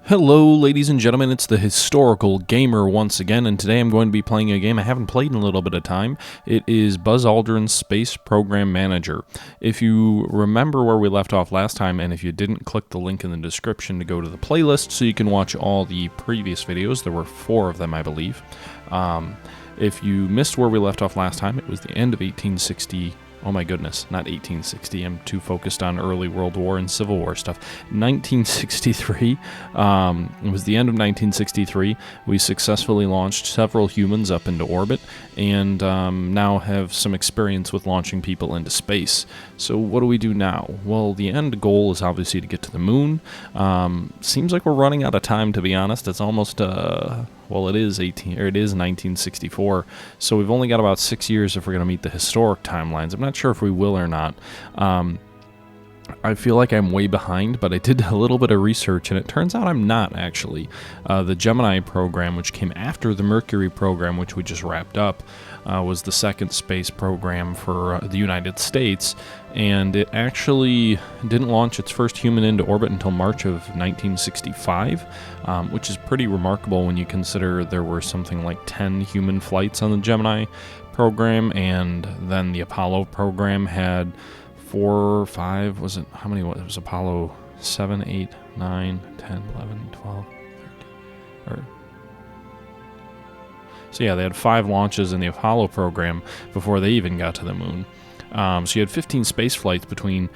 Hello ladies and gentlemen, it's the Historical Gamer once again, and today I'm going to be playing a game I haven't played in a little bit of time. It is Buzz Aldrin's Space Program Manager. If you remember where we left off last time, and if you didn't, click the link in the description to go to the playlist so you can watch all the previous videos. There were 4 of them, I believe. If you missed where we left off last time, it was the end of 1860. Oh my goodness, not 1860. I'm too focused on early World War and Civil War stuff. 1963. It was the end of 1963. We successfully launched several humans up into orbit and now have some experience with launching people into space. So what do we do now? Well, the end goal is obviously to get to the moon. Seems like we're running out of time, to be honest. It's almost... well, it is 1964, so we've only got about 6 years if we're going to meet the historic timelines. I'm not sure if we will or not. I feel like I'm way behind, but I did a little bit of research, and it turns out I'm not, actually. The Gemini program, which came after the Mercury program, which we just wrapped up, was the second space program for the United States, and it actually didn't launch its first human into orbit until March of 1965, which is pretty remarkable when you consider there were something like 10 human flights on the Gemini program, and then the Apollo program had 4 or 5, was it, how many, it was Apollo 7, 8, 9, 10, 11, 12, 13, so yeah, they had 5 launches in the Apollo program before they even got to the moon. So you had 15 space flights between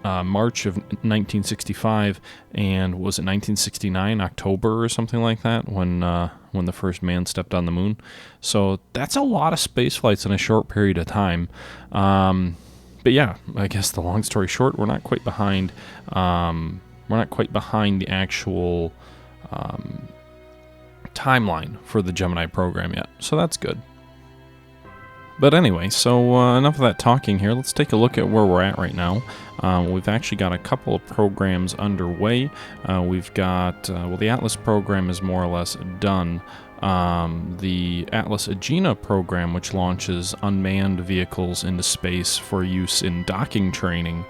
March of 1965 and, was it 1969, October or something like that, when the first man stepped on the moon. So that's a lot of space flights in a short period of time. But yeah, I guess the long story short, we're not quite behind. We're not quite behind the actual timeline for the Gemini program yet, so that's good. But anyway, so enough of that talking here. Let's take a look at where we're at right now. We've actually got a couple of programs underway. We've got, well, the Atlas program is more or less done. The Atlas Agena program, which launches unmanned vehicles into space for use in docking training,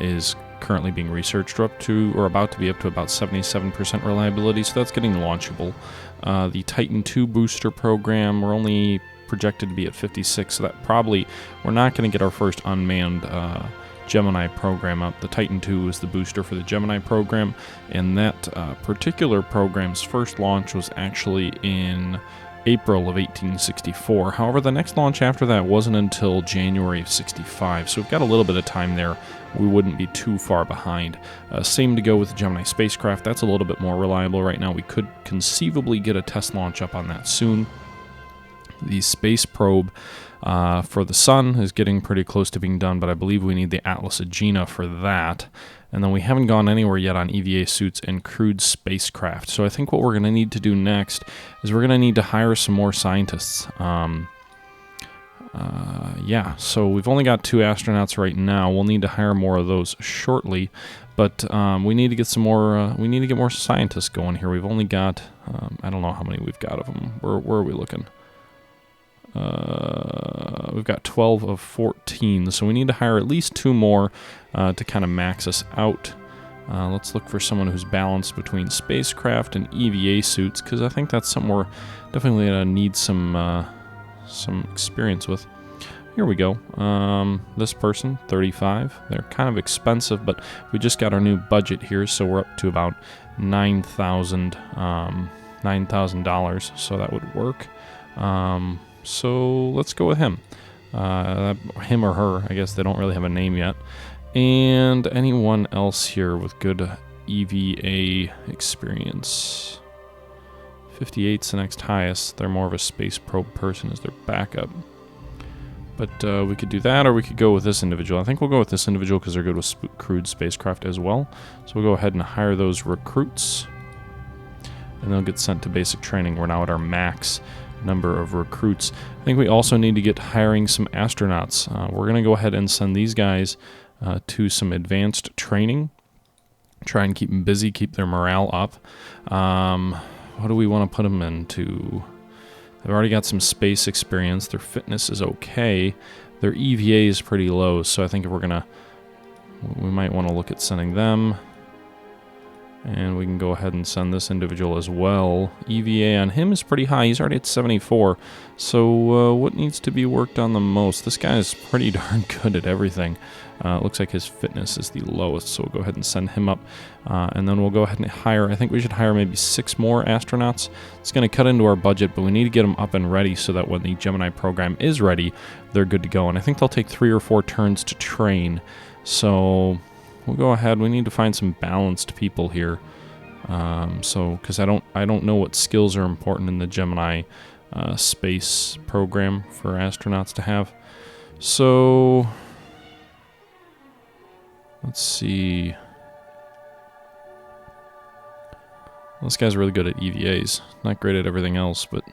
is currently being researched. We're up to, or about to be up to, about 77% reliability, so that's getting launchable. The Titan II booster program, we're only projected to be at 56, so that probably, we're not going to get our first unmanned Gemini program up. The Titan II is the booster for the Gemini program, and that particular program's first launch was actually in April of 1864. However, the next launch after that wasn't until January of 65, so we've got a little bit of time there. We wouldn't be too far behind. Same to go with the Gemini spacecraft. That's a little bit more reliable right now. We could conceivably get a test launch up on that soon. The space probe for the Sun is getting pretty close to being done, but I believe we need the Atlas Agena for that. And then we haven't gone anywhere yet on EVA suits and crewed spacecraft. So I think what we're going to need to do next is we're going to need to hire some more scientists. Yeah, so we've only got 2 astronauts right now. We'll need to hire more of those shortly, but we need to get some more. We need to get more scientists going here. We've only got, I don't know how many we've got of them. Where are we looking? We've got 12 of 14, so we need to hire at least 2 more to kind of max us out. Let's look for someone who's balanced between spacecraft and EVA suits, because I think that's something we're definitely going to need some experience with. Here we go. This person, 35. They're kind of expensive, but we just got our new budget here, so we're up to about $9,000, so that would work. So let's go with him. Him or her, I guess they don't really have a name yet. And anyone else here with good EVA experience? 58's the next highest. They're more of a space probe person as their backup. But we could do that, or we could go with this individual. I think we'll go with this individual because they're good with crewed spacecraft as well. So we'll go ahead and hire those recruits, and they'll get sent to basic training. We're now at our max number of recruits. I think we also need to get hiring some astronauts. We're going to go ahead and send these guys to some advanced training. Try and keep them busy, keep their morale up. What do we want to put them into? They've already got some space experience. Their fitness is okay. Their EVA is pretty low, so I think if we might want to look at sending them And we can go ahead and send this individual as well. EVA on him is pretty high. He's already at 74. So what needs to be worked on the most? This guy is pretty darn good at everything. It looks like his fitness is the lowest, so we'll go ahead and send him up. And then we'll go ahead and hire, I think we should hire maybe 6 more astronauts. It's going to cut into our budget, but we need to get them up and ready so that when the Gemini program is ready, they're good to go. And I think they'll take 3 or 4 turns to train. So we'll go ahead. We need to find some balanced people here. Because I don't know what skills are important in the Gemini space program for astronauts to have. So let's see. This guy's really good at EVAs. Not great at everything else, but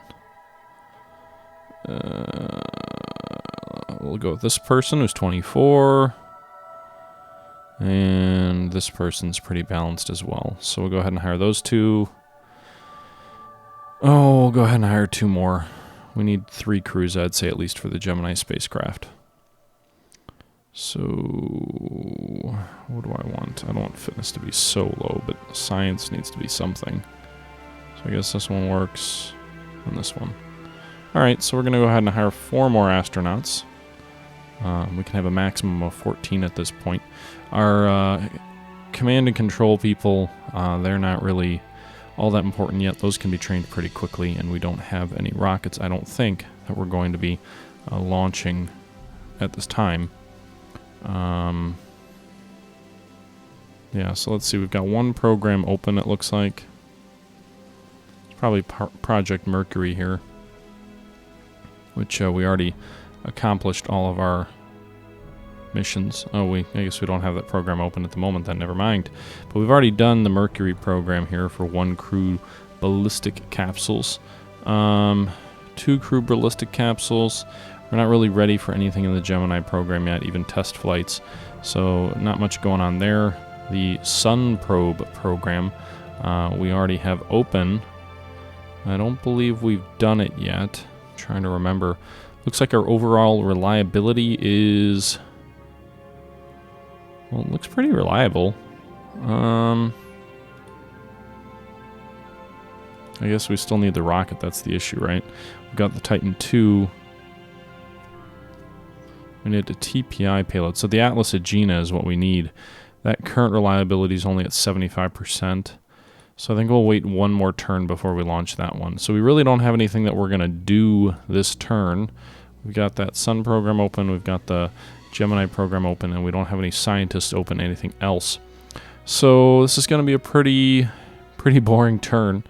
we'll go with this person who's 24. And this person's pretty balanced as well. So we'll go ahead and hire those 2. Oh, we'll go ahead and hire 2 more. We need 3 crews, I'd say, at least for the Gemini spacecraft. So what do I want? I don't want fitness to be so low, but science needs to be something. So I guess this one works, and this one. Alright, so we're going to go ahead and hire 4 more astronauts. We can have a maximum of 14 at this point. Our command and control people, they're not really all that important yet. Those can be trained pretty quickly, and we don't have any rockets, I don't think, that we're going to be launching at this time. Yeah, so let's see. We've got 1 program open, it looks like. It's probably Project Mercury here, which we already accomplished all of our missions. Oh, I guess we don't have that program open at the moment then, never mind. But we've already done the Mercury program here for 1 crew ballistic capsules. 2 crew ballistic capsules. We're not really ready for anything in the Gemini program yet, even test flights. So not much going on there. The Sun Probe program we already have open. I don't believe we've done it yet. I'm trying to remember. Looks like our overall reliability is... Well, it looks pretty reliable. I guess we still need the rocket, that's the issue, right? We've got the Titan II. We need a TPI payload. So the Atlas Agena is what we need. That current reliability is only at 75%. So I think we'll wait 1 more turn before we launch that one. So we really don't have anything that we're going to do this turn. We've got that Sun program open, we've got the Gemini program open, and we don't have any scientists open anything else. So this is going to be a pretty boring turn.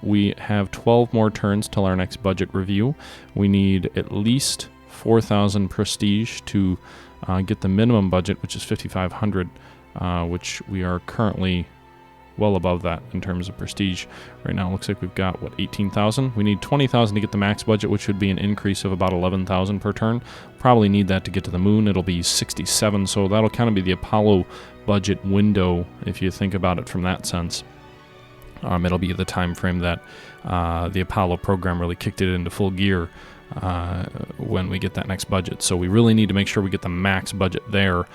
We have 12 more turns till our next budget review. We need at least 4,000 prestige to get the minimum budget, which is 5,500, which we are currently well above that in terms of prestige. Right now it looks like we've got, what, 18,000? We need 20,000 to get the max budget, which would be an increase of about 11,000 per turn. Probably need that to get to the moon. It'll be 67, so that'll kind of be the Apollo budget window, if you think about it from that sense. It'll be the time frame that the Apollo program really kicked it into full gear when we get that next budget. So we really need to make sure we get the max budget there.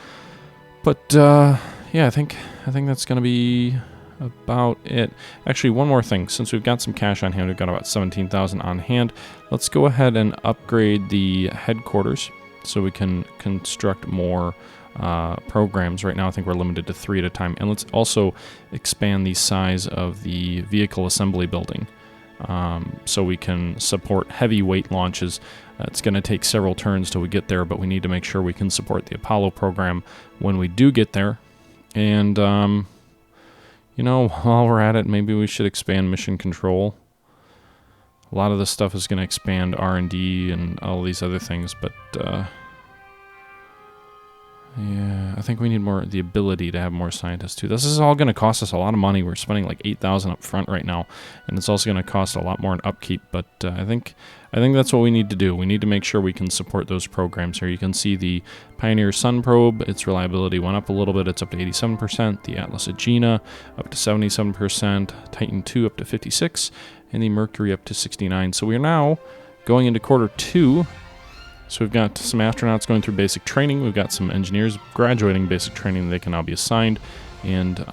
But yeah, I think that's going to be about it. Actually, one more thing. Since we've got some cash on hand, we've got about 17,000 on hand. Let's go ahead and upgrade the headquarters so we can construct more programs. Right now, I think we're limited to 3 at a time. And let's also expand the size of the vehicle assembly building so we can support heavyweight launches. It's going to take several turns till we get there, but we need to make sure we can support the Apollo program when we do get there. And you know, while we're at it, maybe we should expand mission control. A lot of this stuff is going to expand R&D and all these other things, but yeah, I think we need the ability to have more scientists too. This is all going to cost us a lot of money. We're spending like 8,000 up front right now, and it's also going to cost a lot more in upkeep. But I think that's what we need to do. We need to make sure we can support those programs here. You can see the Pioneer Sun Probe. Its reliability went up a little bit. It's up to 87%. The Atlas Agena up to 77%. Titan II up to 56%, and the Mercury up to 69%. So we are now going into quarter 2. So we've got some astronauts going through basic training. We've got some engineers graduating basic training. They can now be assigned. And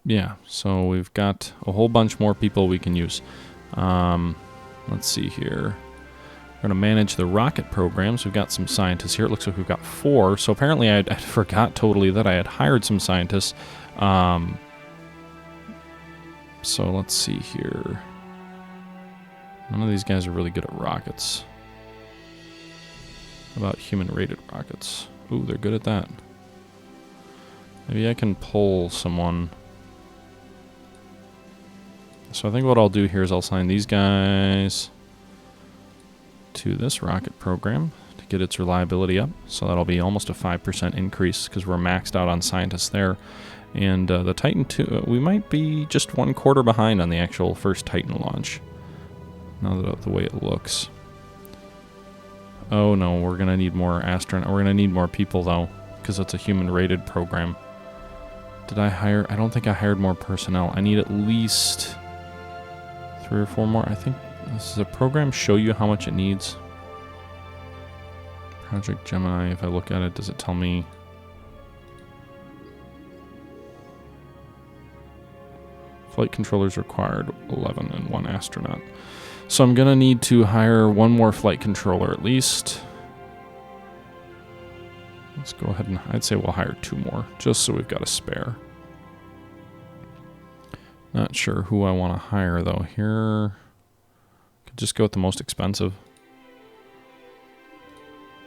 yeah, so we've got a whole bunch more people we can use. Let's see here. We're going to manage the rocket programs. We've got some scientists here. It looks like we've got 4. So apparently I forgot totally that I had hired some scientists. So let's see here. None of these guys are really good at rockets. How about human-rated rockets? Ooh, they're good at that. Maybe I can pull someone. So I think what I'll do here is I'll assign these guys to this rocket program to get its reliability up. So that'll be almost a 5% increase because we're maxed out on scientists there. And the Titan II, we might be just 1/4 behind on the actual first Titan launch. Now that the way it looks. Oh no, we're going to need more astronauts. We're going to need more people though, because it's a human-rated program. Did I hire? I don't think I hired more personnel. I need at least 3 or 4 more. I think this is a program show you how much it needs. Project Gemini, if I look at it, does it tell me? Flight controllers required, 11 and 1 astronaut. So I'm going to need to hire 1 more flight controller at least. Let's go ahead and, I'd say we'll hire 2 more, just so we've got a spare. Not sure who I want to hire though here. Could just go with the most expensive.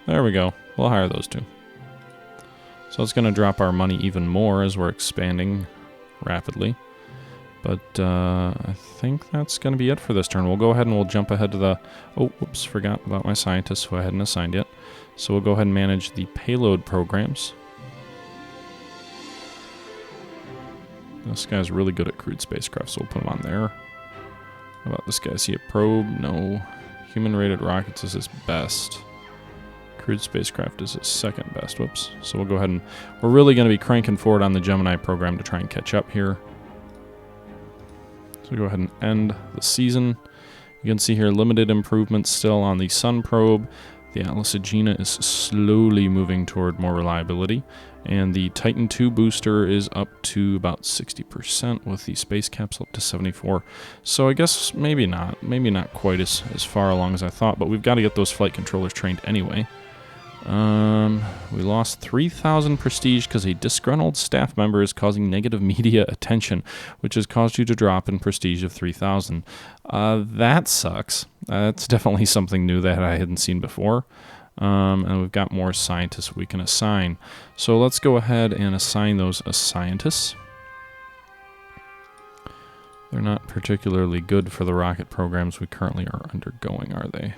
There we go. We'll hire those 2. So it's going to drop our money even more as we're expanding rapidly. But I think that's going to be it for this turn. We'll go ahead and we'll jump ahead to the... Oh, whoops, forgot about my scientists who I hadn't assigned yet. So we'll go ahead and manage the payload programs. This guy's really good at crewed spacecraft, so we'll put him on there. How about this guy? Is he a probe? No. Human-rated rockets is his best. Crewed spacecraft is his second best. Whoops. So we'll go ahead and... We're really going to be cranking forward on the Gemini program to try and catch up here. So go ahead and end the season. You can see here limited improvements still on the Sun probe. The Atlas Agena is slowly moving toward more reliability. And the Titan II booster is up to about 60% with the space capsule up to 74%. So I guess maybe not. Maybe not quite as far along as I thought, but we've got to get those flight controllers trained anyway. We lost 3,000 prestige because a disgruntled staff member is causing negative media attention, which has caused you to drop in prestige of 3,000. That sucks. That's definitely something new that I hadn't seen before. And we've got more scientists we can assign. So let's go ahead and assign those as scientists. They're not particularly good for the rocket programs we currently are undergoing, are they?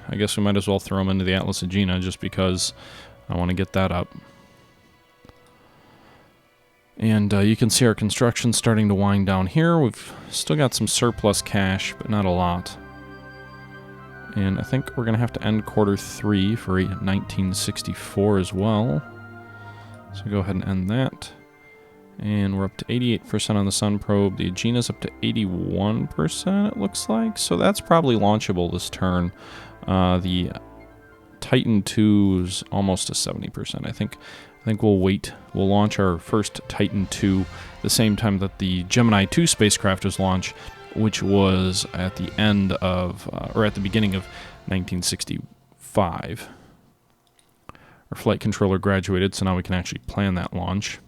I guess we might as well throw them into the Atlas Agena just because I want to get that up. And you can see our construction starting to wind down here. We've still got some surplus cash, but not a lot. And I think we're going to have to end Q3 for 1964 as well. So go ahead and end that. And we're up to 88% on the Sun probe. The Agena's up to 81%, it looks like. So that's probably launchable this turn. The Titan II's almost to 70%. I think we'll wait. We'll launch our first Titan II the same time that the Gemini 2 spacecraft was launched, which was at the end of, or at the beginning of 1965. Our flight controller graduated, so now we can actually plan that launch.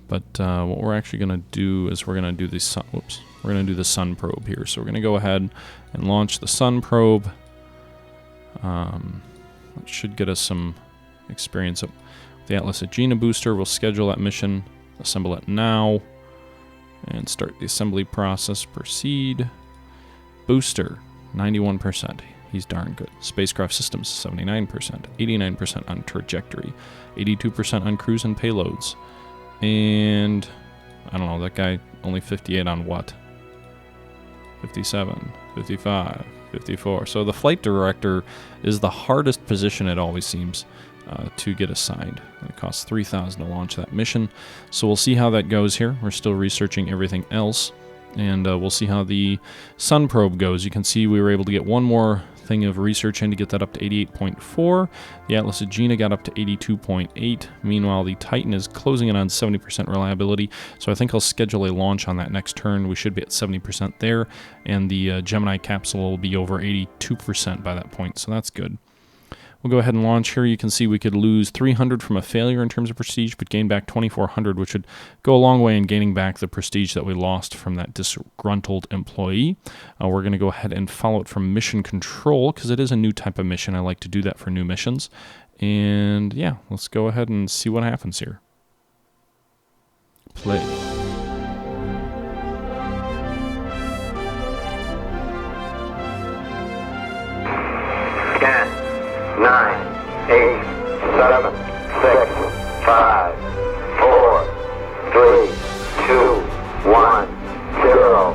But what we're actually going to do is we're going to do the sun. Whoops, we're going to do the Sun probe here. So we're going to go ahead and launch the Sun probe. That should get us some experience up. The Atlas Agena booster. We'll schedule that mission, assemble it now, and start the assembly process. Proceed. Booster, 91%. He's darn good. Spacecraft systems, 79%. 89% on trajectory. 82% on cruise and payloads. And I don't know, that guy only 58 on what? 57, 55, 54. So the flight director is the hardest position, it always seems, to get assigned. It costs 3,000 to launch that mission. So we'll see how that goes here. We're still researching everything else. And we'll see how the Sun probe goes. You can see we were able to get one more thing of researching to get that up to 88.4. The Atlas Agena got up to 82.8. Meanwhile, the Titan is closing in on 70% reliability, so I think I'll schedule a launch on that next turn. We should be at 70% there, and the Gemini capsule will be over 82% by that point, so that's good. We'll go ahead and launch here. You can see we could lose 300 from a failure in terms of prestige, but gain back 2,400, which would go a long way in gaining back the prestige that we lost from that disgruntled employee. We're going to go ahead and follow it from mission control, because it is a new type of mission. I like to do that for new missions. And yeah, let's go ahead and see what happens here. Play. 9, 8, 7, 6, 5, 4, 3, 2, 1, 0.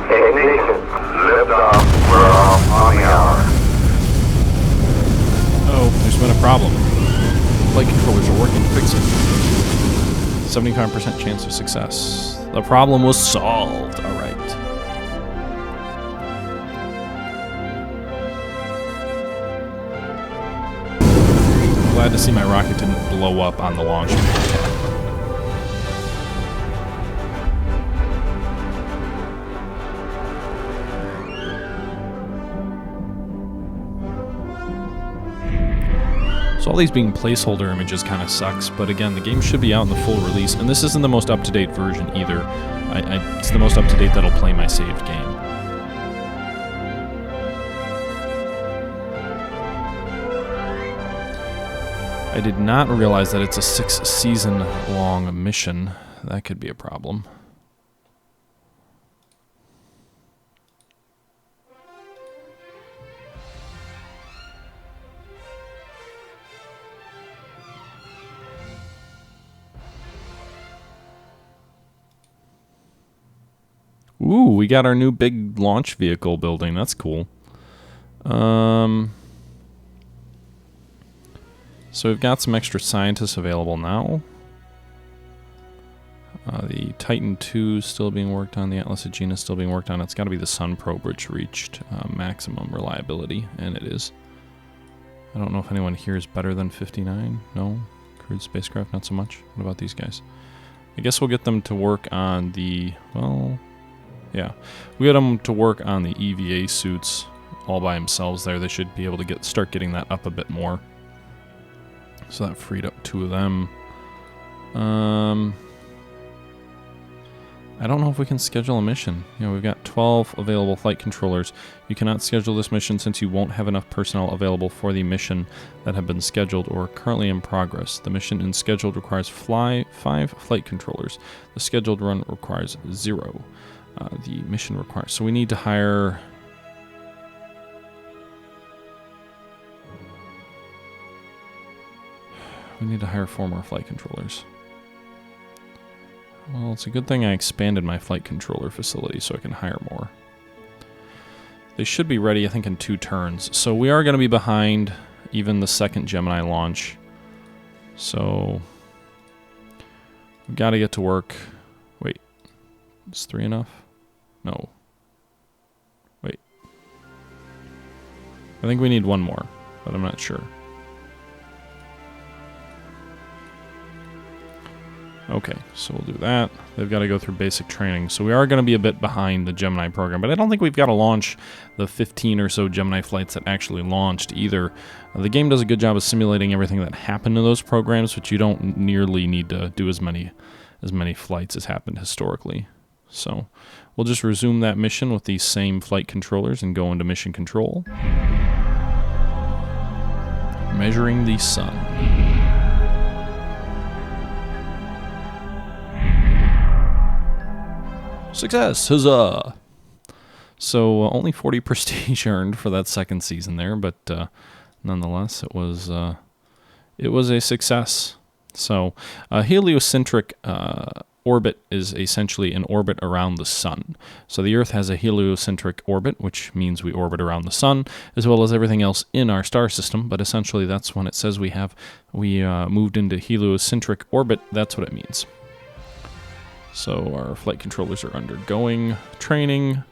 Ignition. Liftoff. We're off on the hour. Oh, there's been a problem. Flight controllers are working. Fix it. 75% chance of success. The problem was solved. All right. Glad to see my rocket didn't blow up on the launch pad. So all these being placeholder images kind of sucks, but again, the game should be out in the full release, and this isn't the most up-to-date version either. It's the most up-to-date that'll play my saved game. I did not realize that it's a 6-season long mission. That could be a problem. Ooh, we got our new big launch vehicle building. That's cool. So we've got some extra scientists available now. The Titan II is still being worked on. The Atlas Agena is still being worked on. It's got to be the Sun probe which reached maximum reliability, and it is. I don't know if anyone here is better than 59. No? Crewed spacecraft, not so much. What about these guys? I guess we'll get them to work on the, well, yeah. We get them to work on the EVA suits all by themselves there. They should be able to start getting that up a bit more. So that freed up 2 of them. I don't know if we can schedule a mission. You know, we've got 12 available flight controllers. You cannot schedule this mission since you won't have enough personnel available for the mission that have been scheduled or are currently in progress. The mission in scheduled requires 5 flight controllers. The scheduled run requires 0. The mission requires... So we need to hire... We need to hire 4 more flight controllers. Well, it's a good thing I expanded my flight controller facility so I can hire more. They should be ready, I think, in 2 turns. So we are going to be behind even the second Gemini launch. So we've got to get to work. Wait, is 3 enough? No. Wait. I think we need 1 more, but I'm not sure. Okay, so we'll do that. They've got to go through basic training. So we are going to be a bit behind the Gemini program, but I don't think we've got to launch the 15 or so Gemini flights that actually launched either. The game does a good job of simulating everything that happened to those programs, but you don't nearly need to do as many flights as happened historically. So we'll just resume that mission with these same flight controllers and go into mission control. Measuring the sun. Success! Huzzah! So only 40 prestige earned for that second season there, but nonetheless, it was a success. So a heliocentric orbit is essentially an orbit around the sun. So the Earth has a heliocentric orbit, which means we orbit around the sun, as well as everything else in our star system. But essentially, that's when it says we moved into heliocentric orbit. That's what it means. So our flight controllers are undergoing training.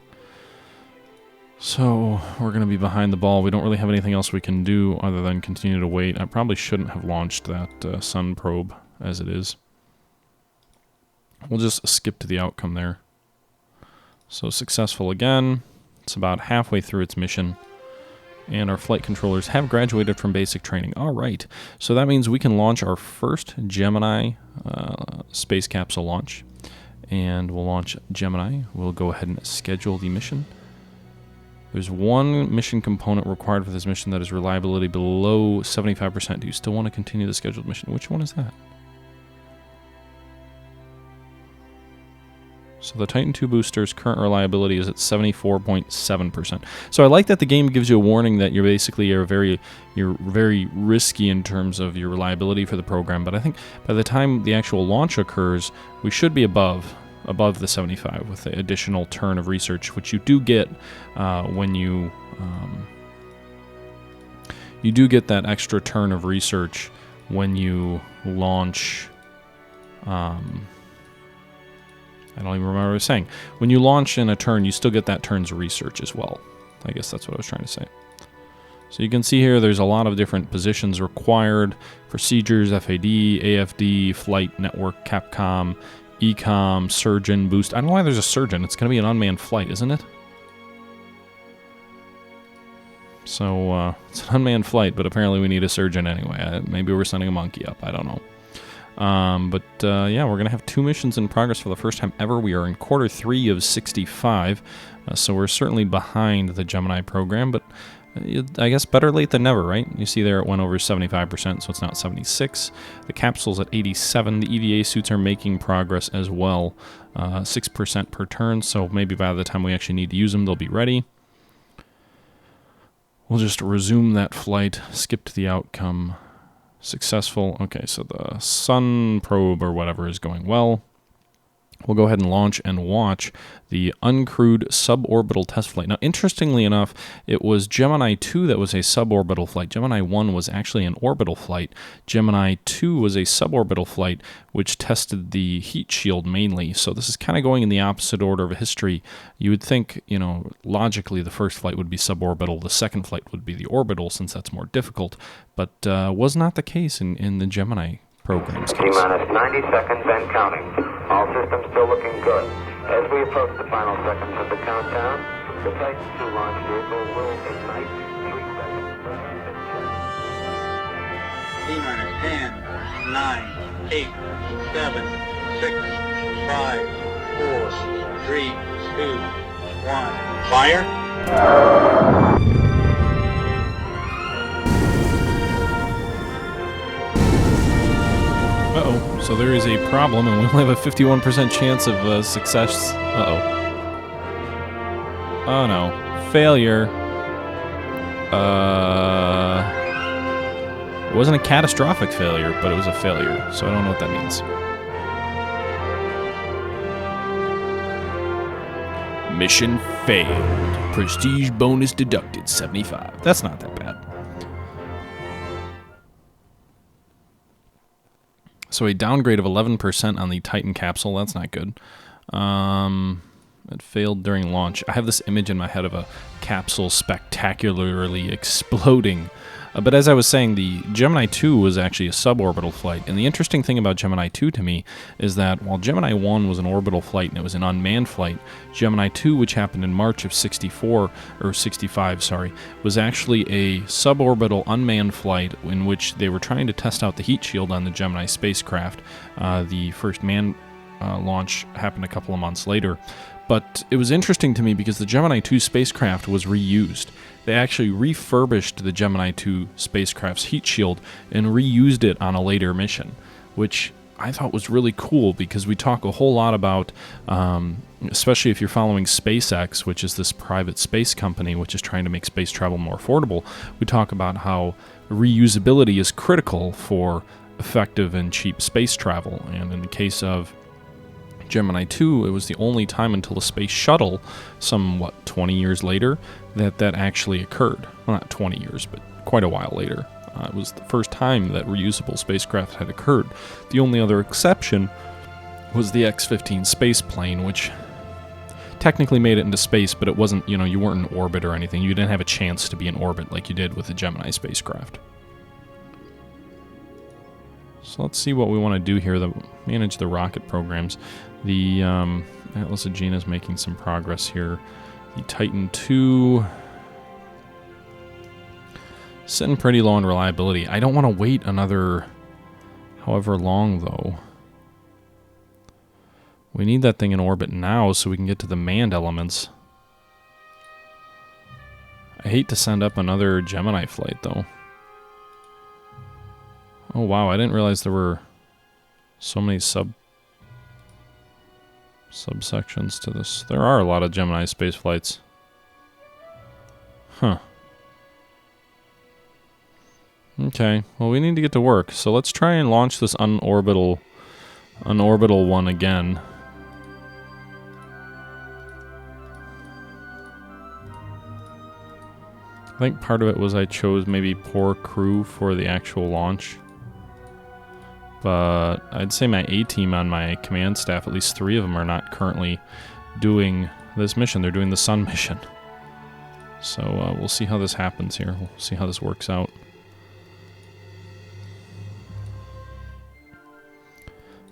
So we're going to be behind the ball. We don't really have anything else we can do other than continue to wait. I probably shouldn't have launched that sun probe as it is. We'll just skip to the outcome there. So successful again. It's about halfway through its mission. And our flight controllers have graduated from basic training. All right. So that means we can launch our first Gemini space capsule launch. And we'll launch Gemini. We'll go ahead and schedule the mission. There's one mission component required for this mission that is reliability below 75%. Do you still want to continue the scheduled mission? Which one is that? So the Titan II booster's current reliability is at 74.7%. So I like that the game gives you a warning that you're very risky in terms of your reliability for the program. But I think by the time the actual launch occurs, we should be above the 75 with the additional turn of research, which you do get when you do get that extra turn of research when you launch. I don't even remember what I was saying. When you launch in a turn, you still get that turn's research as well. I guess that's what I was trying to say. So you can see here there's a lot of different positions required: procedures, FAD, AFD, flight, network, Capcom, Ecom, surgeon, boost. I don't know why there's a surgeon. It's going to be an unmanned flight, isn't it? So it's an unmanned flight, but apparently we need a surgeon anyway. Maybe we're sending a monkey up. I don't know. Yeah, we're going to have 2 missions in progress for the first time ever. We are in quarter 3 of 65, so we're certainly behind the Gemini program, but I guess better late than never, right? You see there it went over 75%, so it's now 76. The capsule's at 87. The EVA suits are making progress as well, 6% per turn, so maybe by the time we actually need to use them, they'll be ready. We'll just resume that flight, skip to the outcome. Successful. Okay, so the sun probe or whatever is going well. We'll go ahead and launch and watch the uncrewed suborbital test flight. Now, interestingly enough, it was Gemini 2 that was a suborbital flight. Gemini 1 was actually an orbital flight. Gemini 2 was a suborbital flight, which tested the heat shield mainly. So this is kind of going in the opposite order of history. You would think, you know, logically the first flight would be suborbital, the second flight would be the orbital, since that's more difficult. But was not the case in the Gemini program's case. T-minus 90 seconds and counting. All systems still looking good. As we approach the final seconds of the countdown, the Titan II launch vehicle will ignite 3 seconds. T-minus 10, 9, 8, 7, 6, 5, 4, 3, 2, 1. Fire! Uh-oh, so there is a problem, and we only have a 51% chance of success. Uh-oh. Oh no. Failure. It wasn't a catastrophic failure, but it was a failure, so I don't know what that means. Mission failed. Prestige bonus deducted, 75. That's not that bad. So a downgrade of 11% on the Titan capsule. That's not good. It failed during launch. I have this image in my head of a capsule spectacularly exploding. But as I was saying, the Gemini 2 was actually a suborbital flight. And the interesting thing about Gemini 2 to me is that while Gemini 1 was an orbital flight and it was an unmanned flight, Gemini 2, which happened in March of 65, was actually a suborbital unmanned flight in which they were trying to test out the heat shield on the Gemini spacecraft. The first manned launch happened a couple of months later. But it was interesting to me because the Gemini 2 spacecraft was reused. They actually refurbished the Gemini 2 spacecraft's heat shield and reused it on a later mission, which I thought was really cool because we talk a whole lot about, especially if you're following SpaceX, which is this private space company which is trying to make space travel more affordable, we talk about how reusability is critical for effective and cheap space travel. And in the case of Gemini 2, it was the only time until the space shuttle, 20 years later, that actually occurred. Well, not 20 years, but quite a while later. It was the first time that reusable spacecraft had occurred. The only other exception was the X-15 space plane, which technically made it into space, but it wasn't, you weren't in orbit or anything. You didn't have a chance to be in orbit like you did with the Gemini spacecraft. So let's see what we want to do here. Manage the rocket programs. The Atlas Agena is making some progress here. The Titan II, sitting pretty low on reliability. I don't want to wait another however long, though. We need that thing in orbit now so we can get to the manned elements. I hate to send up another Gemini flight, though. Oh, wow, I didn't realize there were so many subsections to this. There are a lot of Gemini space flights. Huh. Okay, well, we need to get to work, so let's try and launch this unorbital one again. I think part of it was I chose maybe poor crew for the actual launch. But I'd say my A-team on my command staff, at least 3 of them, are not currently doing this mission. They're doing the Sun mission. So we'll see how this happens here. We'll see how this works out.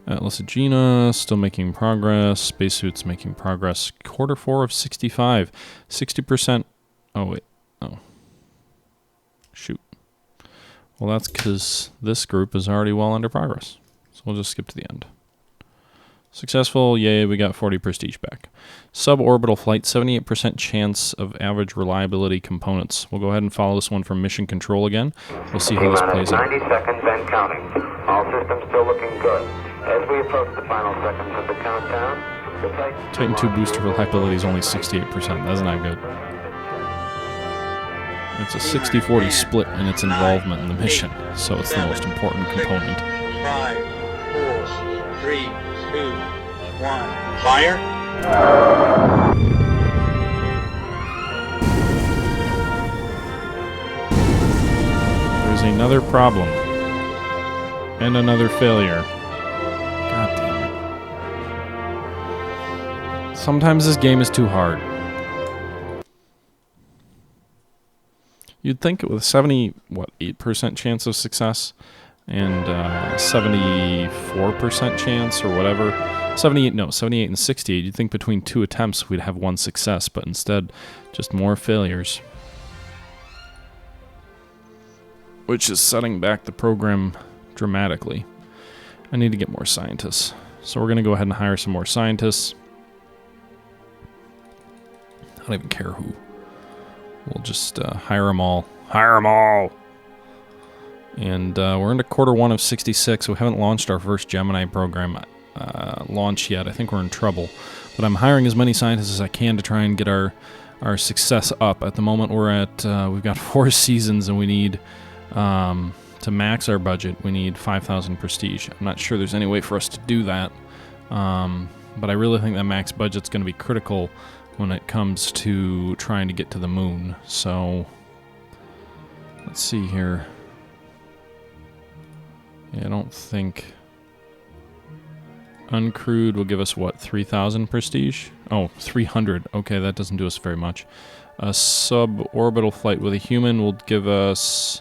Atlas Agena, still making progress. Spacesuit's making progress. Quarter 4 of 65. 60%. Oh, wait. Oh. Shoot. Well, that's because this group is already well under progress. So we'll just skip to the end. Successful. Yay, we got 40 prestige back. Suborbital flight, 78% chance of average reliability components. We'll go ahead and follow this one from mission control again. We'll see how this plays out. 90 seconds and counting. All systems still looking good. As we approach the final seconds of the countdown, the Titan II booster reliability is only 68%. That's not good. It's a 60-40 split in its involvement in the mission, so it's the most important component. 5, 4, 3, 2, 1. Fire! There's another problem. And another failure. God damn it. Sometimes this game is too hard. You'd think with 8% chance of success and 74% chance or whatever, 78 and 68, you'd think between 2 attempts we'd have 1 success, but instead just more failures. Which is setting back the program dramatically. I need to get more scientists. So we're going to go ahead and hire some more scientists. I don't even care who. We'll just hire them all. Hire them all! And we're into quarter 1 of 66. We haven't launched our first Gemini program launch yet. I think we're in trouble. But I'm hiring as many scientists as I can to try and get our success up. At the moment we're at, we've got 4 seasons and we need, to max our budget, we need 5,000 prestige. I'm not sure there's any way for us to do that. But I really think that max budget's going to be critical when it comes to trying to get to the moon. So let's see here. Yeah, I don't think uncrewed will give us what, 3,000 prestige? Oh, 300. Okay, that doesn't do us very much. A suborbital flight with a human will give us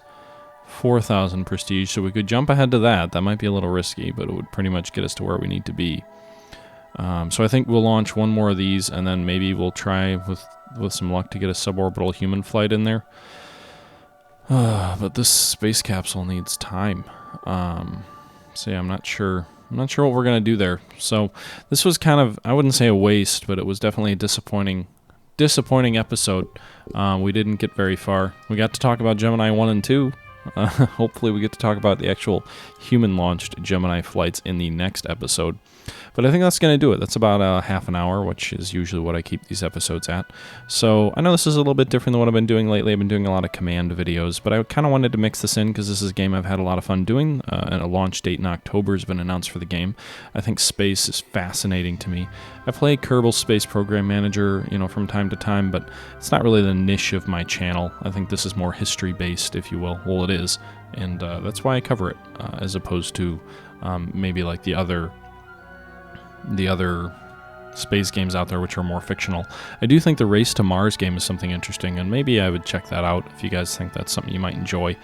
4,000 prestige, so we could jump ahead to that. That might be a little risky, but it would pretty much get us to where we need to be. So I think we'll launch 1 more of these, and then maybe we'll try, with some luck, to get a suborbital human flight in there. But this space capsule needs time. So yeah, I'm not sure what we're going to do there. So this was kind of, I wouldn't say a waste, but it was definitely a disappointing episode. We didn't get very far. We got to talk about Gemini 1 and 2. Hopefully we get to talk about the actual human-launched Gemini flights in the next episode. But I think that's going to do it. That's about half an hour, which is usually what I keep these episodes at. So I know this is a little bit different than what I've been doing lately. I've been doing a lot of command videos, but I kind of wanted to mix this in because this is a game I've had a lot of fun doing, and a launch date in October has been announced for the game. I think space is fascinating to me. I play Kerbal Space Program Manager, from time to time, but it's not really the niche of my channel. I think this is more history-based, if you will. Well, it is, and that's why I cover it, as opposed to maybe like the other space games out there which are more fictional. I do think the Race to Mars game is something interesting, and maybe I would check that out if you guys think that's something you might enjoy.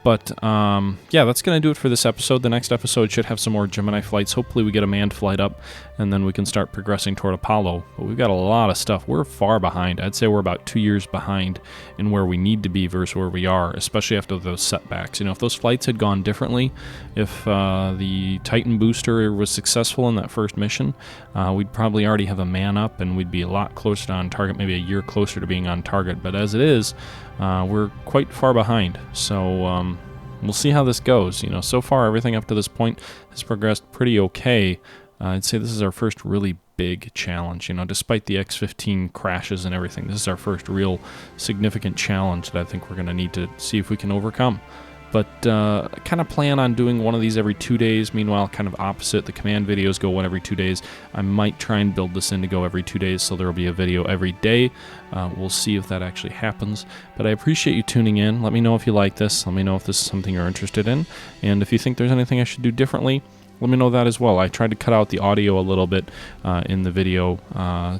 But yeah, that's going to do it for this episode. The next episode should have some more Gemini flights. Hopefully we get a manned flight up, and then we can start progressing toward Apollo. But we've got a lot of stuff. We're far behind. I'd say we're about 2 years behind in where we need to be versus where we are, especially after those setbacks. You know, if those flights had gone differently, if the Titan booster was successful in that first mission, we'd probably already have a man up, and we'd be a lot closer to on target, maybe a year closer to being on target. But as it is, we're quite far behind. So we'll see how this goes. You know, so far everything up to this point has progressed pretty okay. I'd say this is our first really big challenge. You know, despite the X-15 crashes and everything, this is our first real significant challenge that I think we're going to need to see if we can overcome. But I kind of plan on doing one of these every 2 days. Meanwhile, kind of opposite, the command videos go one every 2 days. I might try and build this in to go every 2 days, so there will be a video every day. We'll see if that actually happens. But I appreciate you tuning in. Let me know if you like this. Let me know if this is something you're interested in. And if you think there's anything I should do differently, let me know that as well. I tried to cut out the audio a little bit in the video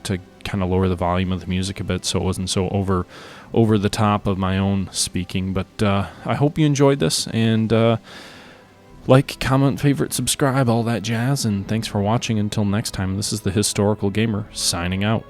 to kind of lower the volume of the music a bit so it wasn't so over the top of my own speaking. But I hope you enjoyed this, and like, comment, favorite, subscribe, all that jazz, and thanks for watching. Until next time, this is the Historical Gamer signing out.